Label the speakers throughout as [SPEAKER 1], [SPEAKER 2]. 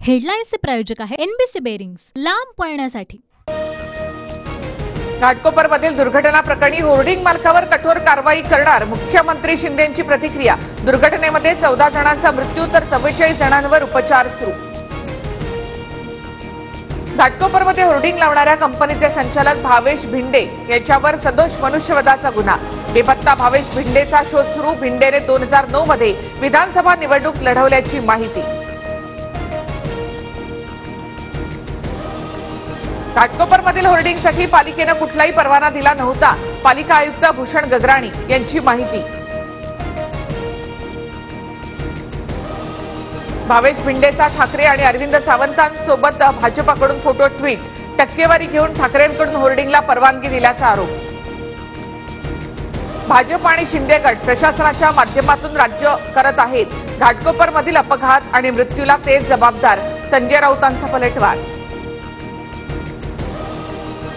[SPEAKER 1] हेडलाईन्सचे प्रायोजक आहे NBC bearings, लांब पळण्यासाठी।
[SPEAKER 2] घाटकोपरमधील दुर्घटना प्रकरणी होर्डिंग मालकावर कठोर कारवाई करणार, मुख्यमंत्री शिंदेंची प्रतिक्रिया। दुर्घटनेमध्ये 14 जणांचा मृत्यू तर 44 जणांवर उपचार सुरू। घाटकोपरमध्ये होर्डिंग लावणाऱ्या कंपनीचे संचालक भावेश भिंडे याच्यावर सदोष मनुष्यवधाचा गुन्हा। बेपत्ता भावेश भिंडेचा शोध सुरू। भिंडेने 2009 मध्ये विधानसभा निवडणूक लढवल्याची माहिती। घाटकोपरमधील होर्डिंगसाठी पालिकेने कुठलाही परवाना दिला नव्हता, पालिका आयुक्त भूषण गगराणी यांची माहिती। भावेश भिंडेचा ठाकरे आणि अरविंद सावंतांसोबत भाजपकडून फोटो ट्विट। टक्केवारी घेऊन ठाकरेंकडून होर्डिंगला परवानगी दिल्याचा आरोप। भाजप आणि शिंदे गट प्रशासनाच्या माध्यमातून राज्य करत आहेत। घाटकोपरमधील अपघात आणि मृत्यूला तेच जबाबदार, संजय राऊतांचा पलटवार।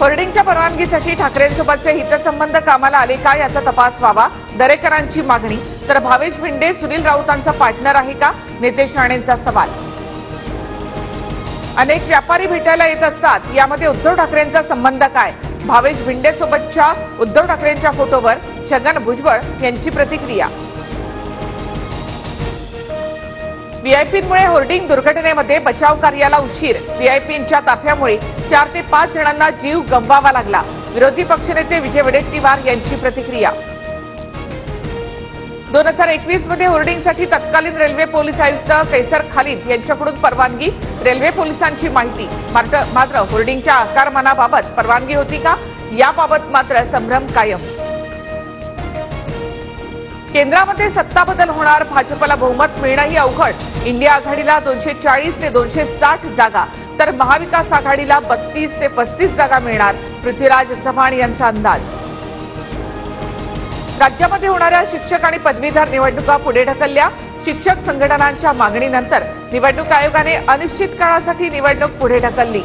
[SPEAKER 2] होर्डिंगच्या परवानगीसाठी ठाकरेंसोबतचे हितसंबंध कामाला आले का याचा तपास व्हावा, दरेकरांची मागणी। तर भावेश भिंडे सुनील राऊतांचा पार्टनर आहे का, नितेश राणेंचा सवाल। अनेक व्यापारी भेटायला येत असतात, यामध्ये उद्धव ठाकरेंचा संबंध काय? भावेश भिंडे सोबतच्या उद्धव ठाकरेंच्या फोटोवर छगन भुजबळ यांची प्रतिक्रिया। व्हीआयपींमुळे होर्डिंग दुर्घटनेमध्ये बचाव कार्याला उशीर। व्हीआयपींच्या ताफ्यामुळे 4 ते 5 जणांना जीव गमवावा लागला। विरोधी पक्षनेते विजय वडेट्टीवार यांची प्रतिक्रिया। 2021 मध्ये होर्डिंगसाठी तत्कालीन रेल्वे पोलीस आयुक्त कैसर खालिद यांच्याकडून परवानगी। रेल्वे पोलिसांची माहिती। मात्र होर्डिंगच्या आकारमानाबाबत परवानगी होती का, याबाबत मात्र संभ्रम कायम। केंद्रामध्ये सत्ता बदल होणार, भाजपला बहुमत मिळणंही अवघड। इंडिया आघाडीला 240 ते 260 जागा, तर महाविकास आघाडीला 32 ते 35 जागा मिळणार, पृथ्वीराज चव्हाण यांचा अंदाज। राज्यामध्ये होणाऱ्या शिक्षक आणि पदवीधर निवडणुका पुढे ढकलल्या। शिक्षक संघटनांच्या मागणीनंतर निवडणूक आयोगाने अनिश्चित काळासाठी निवडणूक पुढे ढकलली।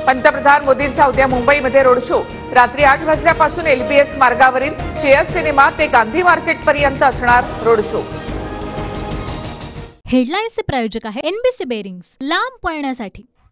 [SPEAKER 2] पंतप्रधान मोदींचा उद्या मुंबईमध्ये रोड शो। रात्री 8 वाजल्यापासून एलबीएस मार्गावरील श्रेयस सिनेमा ते गांधी मार्केटपर्यंत असणार रोड शो।
[SPEAKER 1] हेडलाईन्सचे प्रायोजक आहे एनबीसी बेरिंग्स, लांब पळण्यासाठी।